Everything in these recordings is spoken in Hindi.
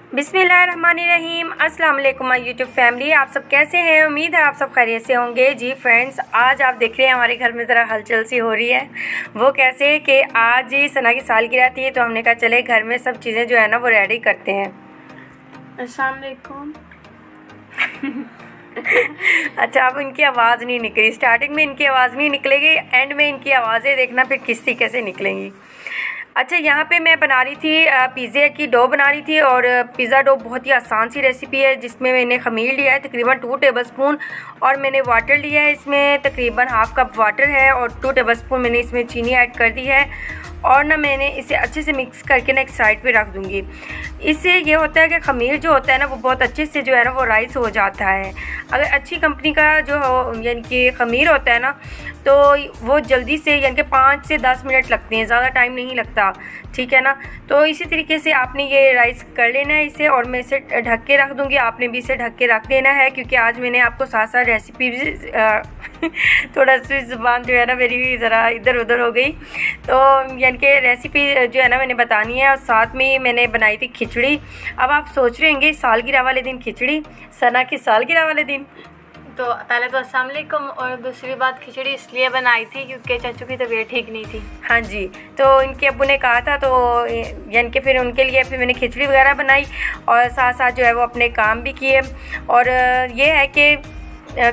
बिस्मिल्लाहिर्रहमानिर्रहीम। अस्सलाम वालेकुम माय यूट्यूब फैमिली, आप सब कैसे हैं? उम्मीद है आप सब खैरियत से होंगे। जी फ्रेंड्स, आज आप देख रहे हैं हमारे घर में ज़रा हलचल सी हो रही है। वो कैसे कि आज सना की सालगिरह थी, तो हमने कहा चले घर में सब चीज़ें जो है ना वो रेडी करते हैं। अस्सलाम वालेकुम। अच्छा, अब इनकी आवाज़ नहीं निकली, स्टार्टिंग में इनकी आवाज़ नहीं निकलेगी, एंड में इनकी आवाज़ें देखना फिर किस तरीके से निकलेंगी। अच्छा, यहाँ पे मैं बना रही थी पिज़्ज़े की डो बना रही थी, और पिज़्ज़ा डो बहुत ही आसान सी रेसिपी है, जिसमें मैंने ख़मीर लिया है तकरीबन 2 टेबलस्पून, और मैंने वाटर लिया है, इसमें तकरीबन हाफ़ कप वाटर है, और 2 टेबलस्पून मैंने इसमें चीनी ऐड कर दी है, और ना मैंने इसे अच्छे से मिक्स करके ना एक साइड पे रख दूँगी। इससे ये होता है कि ख़मीर जो होता है ना वो बहुत अच्छे से जो है ना वो राइस हो जाता है। अगर अच्छी कंपनी का जो यानी कि ख़मीर होता है ना, तो वो जल्दी से यानी कि 5 से 10 मिनट लगते हैं, ज़्यादा टाइम नहीं लगता, ठीक है ना। तो इसी तरीके से आपने ये राइस कर लेना है इसे, और मैं इसे ढक के रख दूँगी, आपने भी इसे ढक के रख देना है, क्योंकि आज मैंने आपको साथ साथ रेसिपी भी थोड़ा सी ज़ुबान जो है ना मेरी ज़रा इधर उधर हो गई, तो यानी कि रेसिपी जो है ना मैंने बतानी है, और साथ में मैंने बनाई थी खिचड़ी। अब आप सोच रहे होंगे सालगिरह वाले दिन खिचड़ी, सना की सालगिरह वाले दिन। तो पहले तो अस्सलाम वालेकुम, और दूसरी बात खिचड़ी इसलिए बनाई थी क्योंकि चाचू की तबीयत ठीक नहीं थी। हाँ जी, तो इनके अब्बू ने कहा था, तो यानी कि फिर उनके लिए फिर मैंने खिचड़ी वगैरह बनाई, और साथ साथ जो है वो अपने काम भी किए। और ये है कि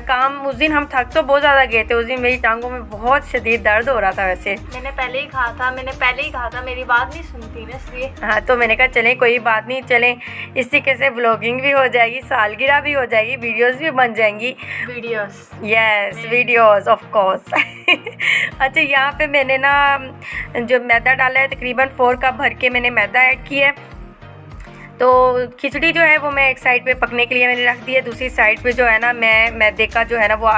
काम उस दिन हम थक तो बहुत ज़्यादा गए थे, उस दिन मेरी टांगों में बहुत शदीद दर्द हो रहा था। वैसे मैंने पहले ही कहा था मेरी बात नहीं सुनती ना, इसलिए। हाँ, तो मैंने कहा चलें कोई बात नहीं, चलें इस तरीके से व्लॉगिंग भी हो जाएगी, सालगिरह भी हो जाएगी, वीडियोस भी बन जाएंगी। Yes, videos of course. अच्छा, यहाँ पे मैंने ना जो मैदा डाला है तकरीबन 4 कप भर के मैंने मैदा ऐड किया है। तो खिचड़ी जो है वो मैं एक साइड पे पकने के लिए मैंने रख दी है, दूसरी साइड पे जो है ना मैं मैदे का जो है ना वो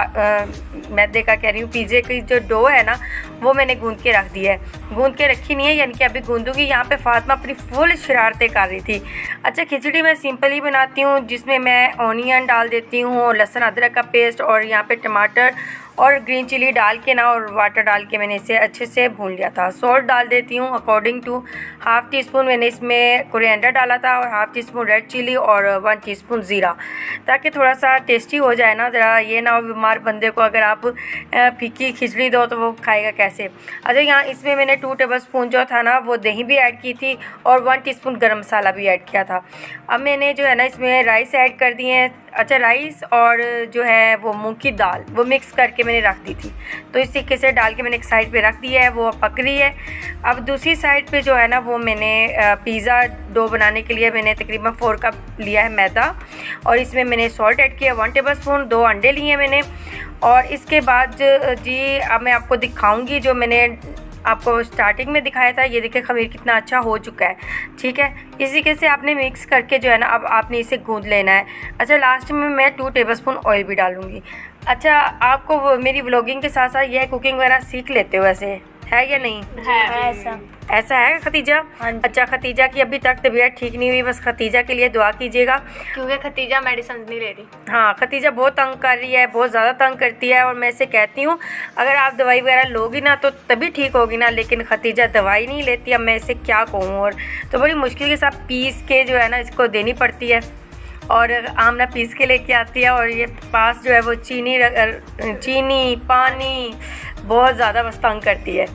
मैदे का कह रही हूँ, पिज़्ज़े की जो डो है ना वो मैंने गूंद के रख दी है। गूंद के रखी नहीं है, यानी कि अभी गूंदूँगी। यहाँ पे फातिमा अपनी फुल शरारतें कर रही थी। अच्छा, खिचड़ी मैं सिंपल ही बनाती हूँ, जिसमें मैं ऑनियन डाल देती हूँ, लहसुन अदरक का पेस्ट, और यहाँ पे टमाटर और ग्रीन चिली डाल के ना, और वाटर डाल के मैंने इसे अच्छे से भून लिया था। सॉल्ट डाल देती हूँ according to, half teaspoon मैंने इसमें कोरिएंडर डाला था, और half teaspoon red chili, और 1 टीस्पून ज़ीरा, ताकि थोड़ा सा टेस्टी हो जाए ना। ज़रा ये ना हो बीमार बंदे को अगर आप फीकी खिचड़ी दो तो वो खाएगा कैसे। अच्छा, यहाँ इसमें मैंने 2 टेबलस्पून जो था ना वो दही भी ऐड की थी, और 1 टीस्पून गरम मसाला भी ऐड किया था। अब मैंने जो है ना इसमें राइस ऐड कर दिए हैं। अच्छा, राइस और जो है वो मूंग की दाल वो मिक्स करके मैंने रख दी थी, तो इस तरीके से डाल के मैंने एक साइड पे रख दिया है, वो पक रही है। अब दूसरी साइड पे जो है ना वो मैंने पिज़्ज़ा डो बनाने के लिए मैंने तकरीबन 4 कप लिया है मैदा, और इसमें मैंने सॉल्ट ऐड किया 1 टेबलस्पून, 2 अंडे लिए मैंने। और इसके बाद जी अब मैं आपको दिखाऊंगी जो मैंने आपको स्टार्टिंग में दिखाया था। ये देखिए खमीर कितना अच्छा हो चुका है, ठीक है। इसी तरीके से आपने मिक्स करके जो है ना अब आपने इसे गूंद लेना है। अच्छा, लास्ट में मैं 2 टेबलस्पून ऑयल भी डालूंगी। अच्छा, आपको मेरी व्लॉगिंग के साथ साथ यह कुकिंग वगैरह सीख लेते हो, वैसे है या नहीं? है ऐसा है खतीजा? अच्छा, खतीजा की अभी तक तबीयत ठीक नहीं हुई, बस खतीजा के लिए दुआ कीजिएगा, क्योंकि खतीजा मेडिसिन नहीं ले रही। हाँ, खतीजा बहुत तंग कर रही है, बहुत ज़्यादा तंग करती है, और मैं इसे कहती हूँ अगर आप दवाई वगैरह लोगी ना तो तभी ठीक होगी ना, लेकिन खतीजा दवाई नहीं लेती। अब मैं इसे क्या कहूँ, और तो बड़ी मुश्किल के साथ पीस के जो है ना इसको देनी पड़ती है, और आमना पीस के लेके आती है, और ये पास जो है वो चीनी पानी बहुत ज़्यादा बस तंग करती है।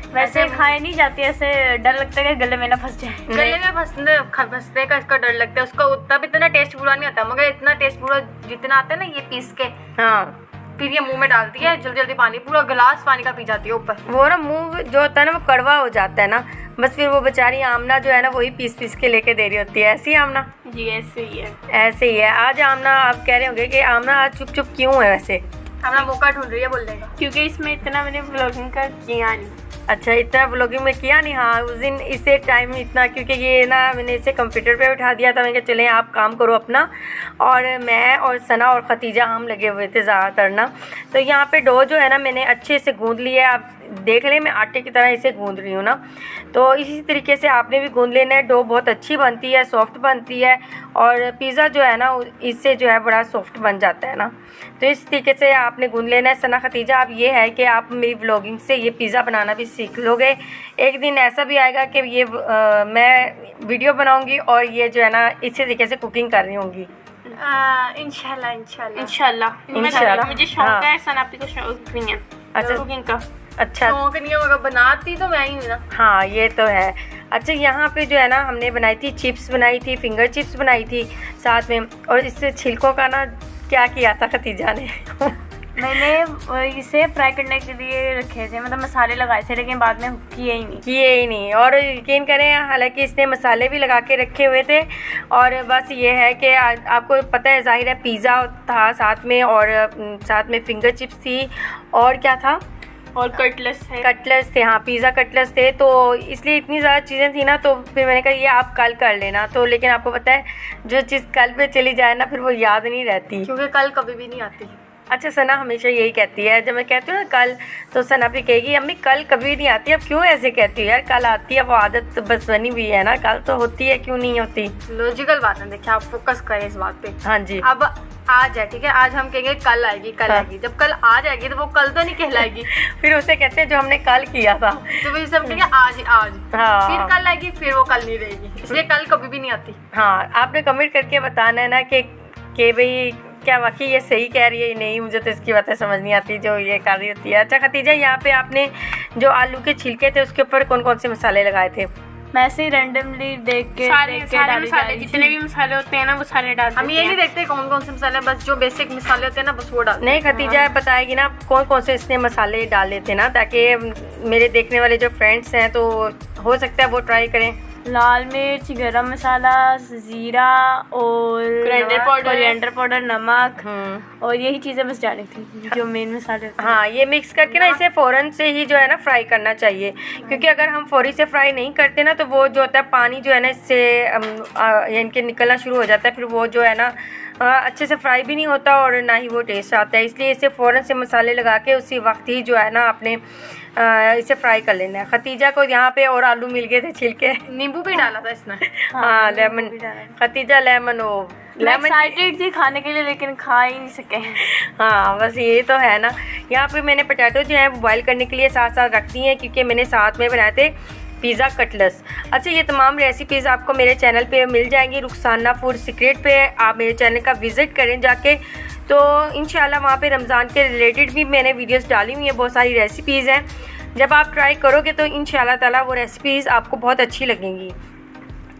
वैसे खाए नहीं जाती, ऐसे डर लगता है कि गले में ना फंस जाए। गले में फंसने का इसका डर लगता है। उसका उतना भी इतना टेस्ट पूरा नहीं आता, मगर इतना टेस्ट पूरा जितना आता है ना ये पीस के। हाँ, फिर ये मुंह में डालती है, जल्दी जल्दी पानी, पूरा गिलास पानी का पी जाती है ऊपर। वो ना मुंह जो होता है ना वो कड़वा हो जाता है ना, बस फिर वो बेचारी आमना जो है ना वही पीस पीस के लेके दे रही होती है। ऐसी आमना? जी ऐसे ही है। ऐसे ही है। आज आमना आप कह रहे होंगे कि आमना आज चुप चुप क्यों है? वैसे हमारा मौका ढूंढ रही है बोलने का, क्योंकि इसमें इतना मैंने ब्लॉगिंग का किया नहीं। अच्छा, इतना व्लॉगिंग में किया नहीं? हाँ, उस दिन इसे टाइम इतना, क्योंकि ये ना मैंने इसे कंप्यूटर पे उठा दिया था, मैंने कहा चलें आप काम करो अपना, और मैं और सना और खतीजा हम लगे हुए थे ज़्यादातर ना। तो यहाँ पे डो जो है ना मैंने अच्छे से गूंद लिया है। आप देख लें मैं आटे की तरह इसे गूंद रही हूँ ना, तो इसी तरीके से आपने भी गूंद लेना है। डो बहुत अच्छी बनती है, सॉफ्ट बनती है और पिज़्ज़ा जो है ना इससे जो है बड़ा सॉफ्ट बन जाता है ना। तो इस तरीके से आपने गूंद लेना है। सना खतीजा, अब ये है कि आप मेरी व्लॉगिंग से ये पिज़्ज़ा बनाना भी सीख लोगे। एक दिन ऐसा भी आएगा कि ये मैं वीडियो बनाऊँगी और ये जो है ना इसी तरीके से कुकिंग कर रही होंगी। इंशाल्लाह मुझे शौक है, सनापी को शौक नहीं है अच्छा कुकिंग का। अच्छा शौक नहीं है, मगर बनाती तो मैं ही हूँ ना। हाँ ये तो है। अच्छा यहाँ पे जो है ना हमने बनाई थी चिप्स, बनाई थी फिंगर चिप्स बनाई थी साथ में, और इससे छिलकों का ना क्या किया था खतीजा ने मैंने इसे फ्राई करने के लिए रखे थे, मतलब मसाले लगाए थे, लेकिन बाद में किए ही नहीं। और यकीन करें हालांकि इसने मसाले भी लगा के रखे हुए थे, और बस ये है कि आपको पता है ज़ाहिर है पिज़्ज़ा था साथ में, और साथ में फिंगर चिप्स थी और क्या था, और कटलेट्स थे। हाँ पिज़्ज़ा कटलेट्स थे, तो इसलिए इतनी ज़्यादा चीज़ें थी ना, तो फिर मैंने कहा ये आप कल कर लेना। तो लेकिन आपको पता है जो चीज़ कल पे चली जाए ना फिर वो याद नहीं रहती, क्योंकि कल कभी भी नहीं आती। अच्छा सना हमेशा यही कहती है, जब मैं कहती हूँ ना कल, तो सना भी कहेगी अम्मी कल कभी नहीं आती। अब क्यों ऐसे कहती है यार, कल आती है, वो आदत तो बस बनी हुई है ना, कल तो होती है, क्यों नहीं होती। लॉजिकल बात है, देखिए आप फोकस करें इस बात पे। हाँ जी। अब आज है, ठीक है, आज हम कहेंगे कल आएगी, कल आएगी। जब कल आ जाएगी तो वो कल तो नहीं कहलाएगी फिर उसे कहते हैं जो हमने कल किया था, तो फिर सब कहेंगे आज। हाँ। फिर कल आएगी, फिर वो कल नहीं रहेगी, इसलिए कल कभी भी नहीं आती। हाँ आपने कमेंट करके बताना है ना कि भाई क्या वाकई ये सही कह रही है नहीं, मुझे तो इसकी बातें समझ नहीं आती जो ये कर रही होती है। अच्छा खतीजा, यहाँ पे आपने जो आलू के छिलके थे उसके ऊपर कौन कौन से मसाले लगाए थे? मैं ऐसे रैंडमली देख के सारे मसाले, जितने भी मसाले होते हैं ना वो सारे डाल। हम ये नहीं देखते कौन कौन से मसाले, बस जो बेसिक मसाले होते हैं ना बस वो डाल। नहीं खतीजा बताएगी ना कौन कौन से इसने मसाले डाले थे ना, ताकि मेरे देखने वाले जो फ्रेंड्स हैं तो हो सकता है वो ट्राई करें। लाल मिर्च, गरम मसाला, जीरा और कोरिएंडर पाउडर, नमक, और यही चीज़ें बस डाली थी जो मेन मसाले होते हैं। हाँ ये मिक्स करके ना इसे फ़ौरन से ही जो है ना फ्राई करना चाहिए, क्योंकि अगर हम फौरी से फ्राई नहीं करते ना तो वो जो होता है पानी जो है ना इससे इनके निकलना शुरू हो जाता है, फिर वो जो है ना अच्छे से फ्राई भी नहीं होता और ना ही वो टेस्ट आता है। इसलिए इसे फ़ौरन से मसाले लगा के उसी वक्त ही जो है ना आपने इसे फ्राई कर लेना है। खतीजा को यहाँ पे और आलू मिल गए थे छिलके, नींबू भी डाला था इसने। हाँ लेमन, खतीजा लेमन एक्साइटेड थी खाने के लिए लेकिन खा ही नहीं सके। हाँ बस ये तो है ना। यहाँ पे मैंने पोटैटो जो है बॉईल करने के लिए साथ साथ रख दी हैं, क्योंकि मैंने साथ में बनाए थे पिज़्ज़ा कटलेट्स। अच्छा ये तमाम रेसिपीज़ आपको मेरे चैनल पे मिल जाएंगी, रुखसाना फूड सीक्रेट पे। आप मेरे चैनल का विज़िट करें जाके, तो इंशाल्लाह वहाँ पे रमज़ान के रिलेटेड भी मैंने वीडियोस डाली हुई हैं, बहुत सारी रेसिपीज़ हैं। जब आप ट्राई करोगे तो इंशाल्लाह ताला वो रेसिपीज़ आपको बहुत अच्छी लगेंगी।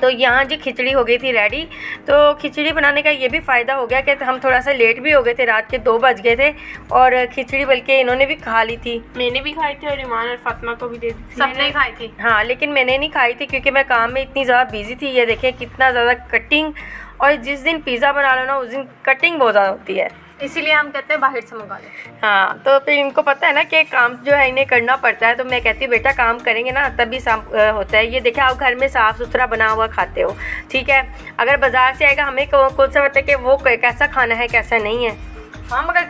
तो यहाँ जी खिचड़ी हो गई थी रेडी। तो खिचड़ी बनाने का ये भी फ़ायदा हो गया कि हम थोड़ा सा लेट भी हो गए थे, रात के 2 बज गए थे, और खिचड़ी बल्कि इन्होंने भी खा ली थी। मैंने भी खाई थी और ईमान और फातिमा को भी दे दी थी। सबने खाई थी। हाँ लेकिन मैंने नहीं खाई थी क्योंकि मैं काम में इतनी ज़्यादा बिजी थी। ये देखें कितना ज़्यादा कटिंग, और जिस दिन पिज़्ज़ा बना लो ना उस दिन कटिंग बहुत ज़्यादा होती है, इसीलिए हम कहते हैं बाहर से मंगा लें। हाँ तो फिर इनको पता है ना कि काम जो है इन्हें करना पड़ता है, तो मैं कहती हूँ बेटा काम करेंगे ना तभी होता है। ये देखिए आप घर में साफ़ सुथरा बना हुआ खाते हो, ठीक है। अगर बाज़ार से आएगा हमें कौन सा पता है कि वो कैसा खाना है कैसा नहीं है। हाँ मगर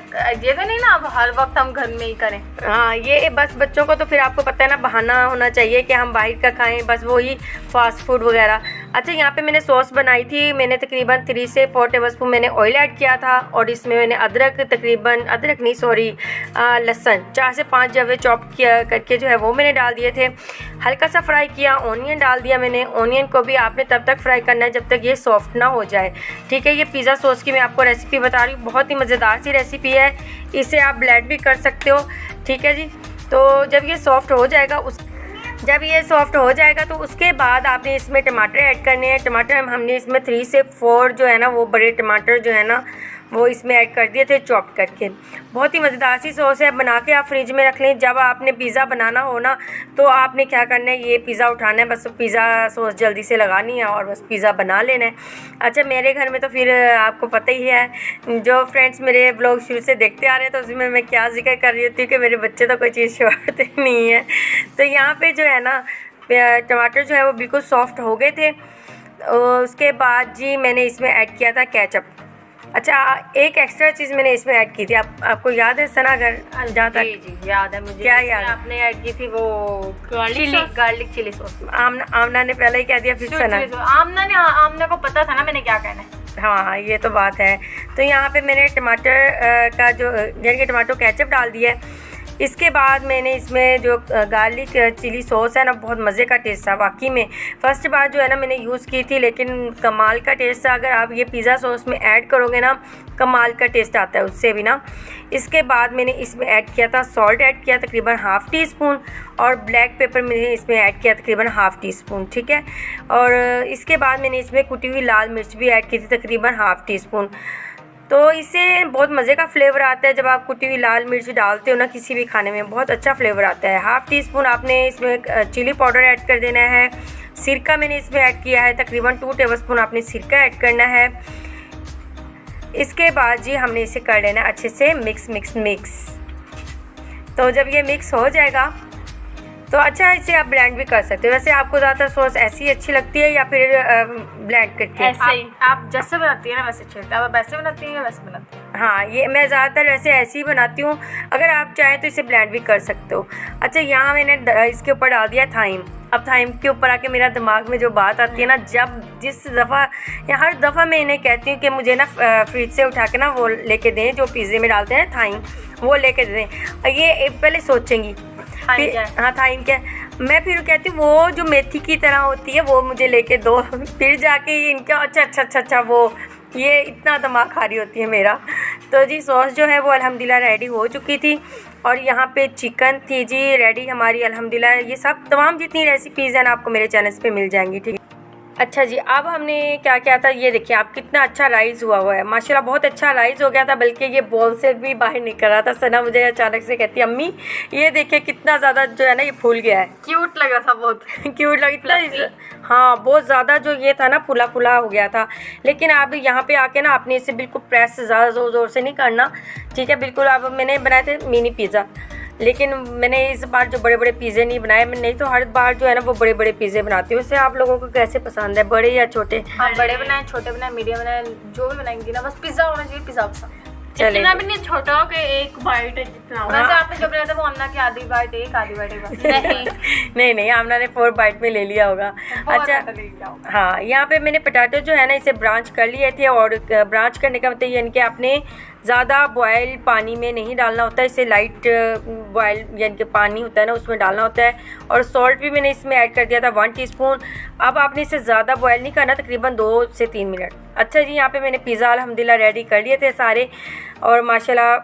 ये तो नहीं ना अब हर वक्त हम घर में ही करें। हाँ ये बस बच्चों को तो फिर आपको पता है ना बहाना होना चाहिए कि हम बाहर का खाएं, बस वही फास्ट फूड वगैरह। अच्छा यहाँ पे मैंने सॉस बनाई थी, मैंने तकरीबन 3 से 4 टेबलस्पून मैंने ऑयल ऐड किया था, और इसमें मैंने लहसुन 4 से 5 जवे चॉप किया करके जो है वो मैंने डाल दिए थे। हल्का सा फ्राई किया, ऑनियन डाल दिया मैंने। ऑनियन को भी आपने तब तक फ्राई करना है जब तक ये सॉफ्ट ना हो जाए, ठीक है। ये पिज़्ज़ा सॉस की मैं आपको रेसिपी बता रही हूँ, बहुत ही मज़ेदार सी रेसिपी है, इसे आप ब्लेंड भी कर सकते हो, ठीक है जी। तो जब ये सॉफ्ट हो जाएगा तो उसके बाद आपने इसमें टमाटर ऐड करने हैं। टमाटर हमने इसमें 3 से 4 जो है ना वो बड़े टमाटर जो है ना वो इसमें ऐड कर दिए थे चॉप करके। बहुत ही मज़ेदार सी सॉस है, बना के आप फ्रिज में रख लें। जब आपने पिज़्ज़ा बनाना हो ना तो आपने क्या करना है, ये पिज़्ज़ा उठाना है, बस पिज़्ज़ा सॉस जल्दी से लगानी है और बस पिज़्ज़ा बना लेना है। अच्छा मेरे घर में तो फिर आपको पता ही है, जो फ्रेंड्स मेरे ब्लॉग शुरू से देखते आ रहे हैं तो उसमें मैं क्या जिक्र कर रही होती हूँ कि मेरे बच्चे तो कोई चीज़ छोड़ते नहीं है। तो यहाँ पर जो है ना टमाटर जो है वो बिल्कुल सॉफ्ट हो गए थे। उसके बाद जी मैंने इसमें ऐड किया था केचप। अच्छा, एक एक्स्ट्रा चीज़ मैंने इसमें ऐड की थी, आपको याद है सना? अगर जहाँ तक जी याद है मुझे। क्या याद? आपने ऐड की थी वो गार्लिक चिली सॉस। आमना ने पहले ही कह दिया, फिर सना। आमना को पता था ना मैंने क्या कहना है। हाँ, ये तो बात है। तो यहाँ पे मैंने टमाटर का जो यानी कि टमाटो केचप डाल दिया है। इसके बाद मैंने इसमें जो गार्लिक चिली सॉस है ना, बहुत मज़े का टेस्ट था वाकई में। फ़र्स्ट बार जो है ना मैंने यूज़ की थी, लेकिन कमाल का टेस्ट था। अगर आप ये पिज़्ज़ा सॉस में ऐड करोगे ना, कमाल का टेस्ट आता है उससे भी ना। इसके बाद मैंने इसमें ऐड किया था सॉल्ट, ऐड किया तकरीबन ½ टीस्पून, और ब्लैक पेपर मैंने इसमें ऐड किया तकरीबन ½ टीस्पून, ठीक है। और इसके बाद मैंने इसमें कुटी हुई लाल मिर्च भी ऐड की थी तकरीबन ½ टीस्पून। तो इससे बहुत मज़े का फ्लेवर आता है जब आप कुटी हुई लाल मिर्च डालते हो ना किसी भी खाने में, बहुत अच्छा फ्लेवर आता है। ½ टीस्पून आपने इसमें चिली पाउडर ऐड कर देना है। सिरका मैंने इसमें ऐड किया है तकरीबन 2 टेबलस्पून आपने सिरका ऐड करना है। इसके बाद जी हमने इसे कर लेना अच्छे से मिक्स। तो जब ये मिक्स हो जाएगा तो अच्छा, इसे आप ब्लेंड भी कर सकते हो। वैसे आपको ज़्यादातर सॉस ऐसी अच्छी लगती है या फिर ब्लेंड करके? ऐसे ही आप जैसे बनाती है ना वैसे अच्छी लगती है। आप वैसे बनाती हैं या वैसे बनाती हैं? हाँ, ये मैं ज़्यादातर वैसे ऐसे ही बनाती हूँ। अगर आप चाहें तो इसे ब्लेंड भी कर सकते हो। अच्छा, यहाँ मैंने इसके ऊपर डाल दिया थाइम। अब थाइम के ऊपर आके मेरा दिमाग में जो बात आती है ना, जिस दफ़ा या हर दफ़ा मैं इन्हें कहती हूँ कि मुझे ना फ्रिज से उठा के ना वो लेके दें जो पिज़्ज़े में डालते हैं थाइम, वो लेके दें। ये पहले सोचेंगी हाँ थाइम क्या, मैं फिर कहती हूँ वो जो मेथी की तरह होती है वो मुझे लेके दो। फिर जाके इनका अच्छा वो ये इतना दिमाग खा रही होती है मेरा। तो जी सॉस जो है वो अल्हम्दुलिल्लाह रेडी हो चुकी थी, और यहाँ पे चिकन थी जी रेडी हमारी अल्हम्दुलिल्लाह। ये सब तमाम जितनी रेसिपीज़ हैं ना आपको मेरे चैनल पे मिल जाएंगी, ठीक है। अच्छा जी, अब हमने क्या किया था, ये देखिए आप कितना अच्छा राइस हुआ है माशाल्लाह, बहुत अच्छा राइस हो गया था, बल्कि ये बॉल से भी बाहर निकल रहा था। सना मुझे अचानक से कहती है अम्मी ये देखिए कितना ज़्यादा जो है ना ये फूल गया है। क्यूट लग रहा था बहुत। क्यूट लग इतना, हाँ बहुत ज़्यादा जो ये था ना फुला हो गया था। लेकिन आप यहाँ पे आके ना आपने इसे बिल्कुल प्रेस ज़्यादा ज़ोर से नहीं करना, ठीक है बिल्कुल। अब मैंने बनाए थे मिनी पिज़्ज़ा, लेकिन मैंने इस बार जो बड़े बड़े पिज़्ज़े नहीं बनाए। मैं नहीं तो हर बार जो है ना वो बड़े बड़े पिज़्ज़े बनाती हूँ। इससे आप लोगों को कैसे पसंद है, बड़े या छोटे? हाँ, बड़े बनाए, छोटे बनाए, मीडियम बनाए, जो भी बनाएंगी ना बस पिज़्ज़ा होना चाहिए, पिज़्ज़ा पसंद। चले इतना भी नहीं छोटा हो कि एक बाइट है जितना। वैसे आपने जो बनाया था वो आमना की आधी बाइट नहीं आमना ने 4 बाइट में ले लिया होगा। अच्छा हाँ, यहाँ पे मैंने पोटैटो जो है ना इसे ब्रांच कर लिए थे, और ब्रांच करने का मतलब यानी कि आपने ज़्यादा बॉयल पानी में नहीं डालना होता है, इसे लाइट बॉयल यानी कि पानी होता है ना उसमें डालना होता है। और सॉल्ट भी मैंने इसमें ऐड कर दिया था 1 टीस्पून। अब आपने इसे ज़्यादा बॉयल नहीं करना, तकरीबन 2 से 3 मिनट। अच्छा जी, यहाँ पे मैंने पिज़्ज़ा अल्हम्दुलिल्लाह रेडी कर लिए थे सारे, और माशाल्लाह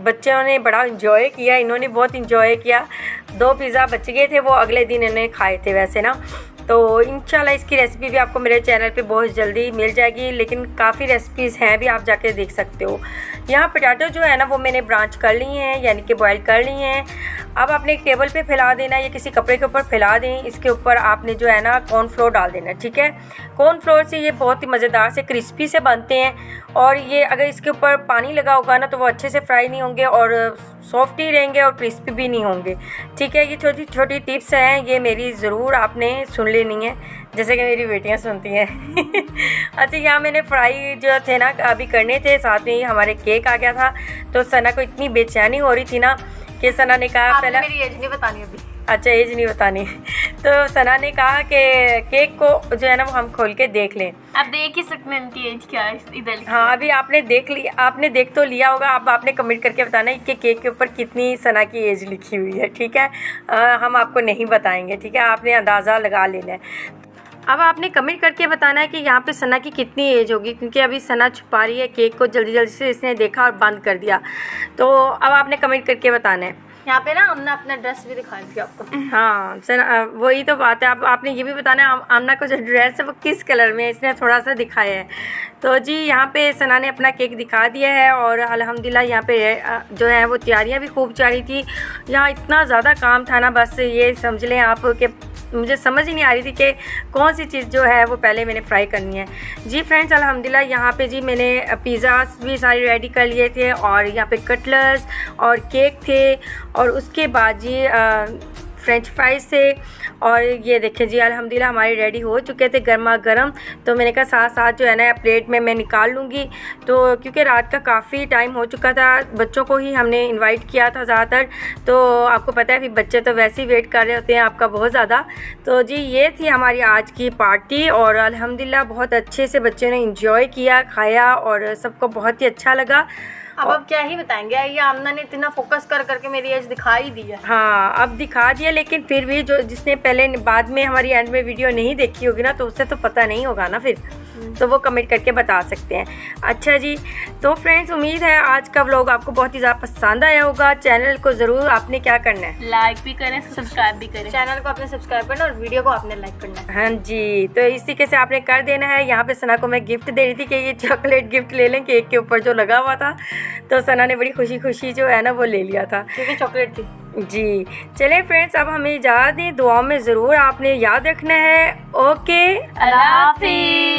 बच्चों ने बड़ा इंजॉय किया, इन्होंने बहुत इंजॉय किया। 2 पिज़्ज़ा बच गए थे, वो अगले दिन इन्हें खाए थे वैसे ना। तो इंशाल्लाह इसकी रेसिपी भी आपको मेरे चैनल पे बहुत जल्दी मिल जाएगी, लेकिन काफ़ी रेसिपीज़ हैं भी, आप जाके देख सकते हो। यहाँ पोटैटो जो है ना वो मैंने ब्रांच कर ली हैं, यानी कि बॉयल कर ली हैं। अब आपने एक टेबल पे फैला देना या किसी कपड़े के ऊपर फैला दें। इसके ऊपर आपने जो है ना कॉर्नफ्लोर डाल देना, ठीक है। कॉर्नफ्लोर से ये बहुत ही मज़ेदार से क्रिस्पी से बनते हैं, और ये अगर इसके ऊपर पानी लगा होगा ना तो वो अच्छे से फ्राई नहीं होंगे और सॉफ्ट ही रहेंगे और क्रिस्पी भी नहीं होंगे, ठीक है। ये छोटी छोटी टिप्स हैं, ये मेरी ज़रूर आपने सुन लेनी है, जैसे कि मेरी बेटियां सुनती हैं। अच्छा, यहाँ मैंने फ्राई जो थे ना अभी करने थे, साथ में ही हमारे केक आ गया था। तो सना को इतनी बेचैनी हो रही थी ना कि सना ने कहा पहले मेरी एज नहीं बतानी अभी। अच्छा, एज नहीं बतानी। तो सना ने कहा कि केक को जो है ना वो हम खोल के देख लें। अब देख ही सकते हैं इनकी एज क्या है इधर। हाँ, अभी आपने देख तो लिया होगा। अब आपने कमेंट करके बताना है कि केक के ऊपर कितनी सना की एज लिखी हुई है, ठीक है। हम आपको नहीं बताएंगे, ठीक है, आपने अंदाज़ा लगा लेना है। अब आपने कमेंट करके बताना है कि यहाँ पे सना की कितनी एज होगी, क्योंकि अभी सना छुपा रही है केक को, जल्दी से इसने देखा और बंद कर दिया। तो अब आपने कमेंट करके बताना है। यहाँ पे ना हमने अपना ड्रेस भी दिखाई थी आपको। हाँ सना, वही तो बात है। अब आपने ये भी बताना है आमना को जो ड्रेस है वो किस कलर में है, इसने थोड़ा सा दिखाया है। तो जी यहाँ पे सना ने अपना केक दिखा दिया है, और अल्हम्दुलिल्लाह यहाँ पे जो है वो तैयारियाँ भी खूब जारी थी। यहाँ इतना ज़्यादा काम था ना, बस ये समझ लें आप कि मुझे समझ ही नहीं आ रही थी कि कौन सी चीज़ जो है वो पहले मैंने फ्राई करनी है। जी फ्रेंड्स, अल्हम्दुलिल्लाह यहाँ पे जी मैंने पिज़्ज़ास भी सारे रेडी कर लिए थे, और यहाँ पे कटलर्स और केक थे, और उसके बाद जी फ्रेंच फ्राइज थे, और ये देखिए जी अल्हम्दुलिल्लाह हमारे रेडी हो चुके थे गर्मा गर्म। तो मैंने कहा साथ साथ जो है ना प्लेट में मैं निकाल लूँगी। तो क्योंकि रात का काफ़ी टाइम हो चुका था, बच्चों को ही हमने इन्वाइट किया था ज़्यादातर, तो आपको पता है फिर बच्चे तो वैसे ही वेट कर रहे होते हैं आपका बहुत ज़्यादा। तो जी ये थी हमारी आज की पार्टी और अल्हम्दुलिल्लाह बहुत अच्छे से बच्चों ने इंजॉय किया, खाया और सबको बहुत ही अच्छा लगा। अब क्या ही बताएंगे, ये आमना ने इतना फोकस कर करके मेरी एज दिखा ही दी है। हाँ अब दिखा दिया, लेकिन फिर भी जो जिसने पहले बाद में हमारी एंड में वीडियो नहीं देखी होगी ना, तो उससे तो पता नहीं होगा ना फिर, तो वो कमेंट करके बता सकते हैं। अच्छा जी, तो फ्रेंड्स उम्मीद है आज का व्लॉग आपको बहुत ही ज़्यादा पसंद आया होगा। चैनल को ज़रूर आपने क्या करना है, लाइक भी करें, सब्सक्राइब भी करें। चैनल को आपने सब्सक्राइब करना और वीडियो को आपने लाइक करना है। हाँ जी, तो इसी के से आपने कर देना है। यहाँ पे सना को मैं गिफ्ट दे रही थी कि ये चॉकलेट गिफ्ट ले लें, केक के ऊपर जो लगा हुआ था, तो सना ने बड़ी खुशी खुशी जो है ना वो ले लिया था, क्योंकि चॉकलेट थी। जी चलें फ्रेंड्स, अब हमें इजाज़त दें, दुआ में ज़रूर आपने याद रखना है। ओके, अल्लाह हाफिज़।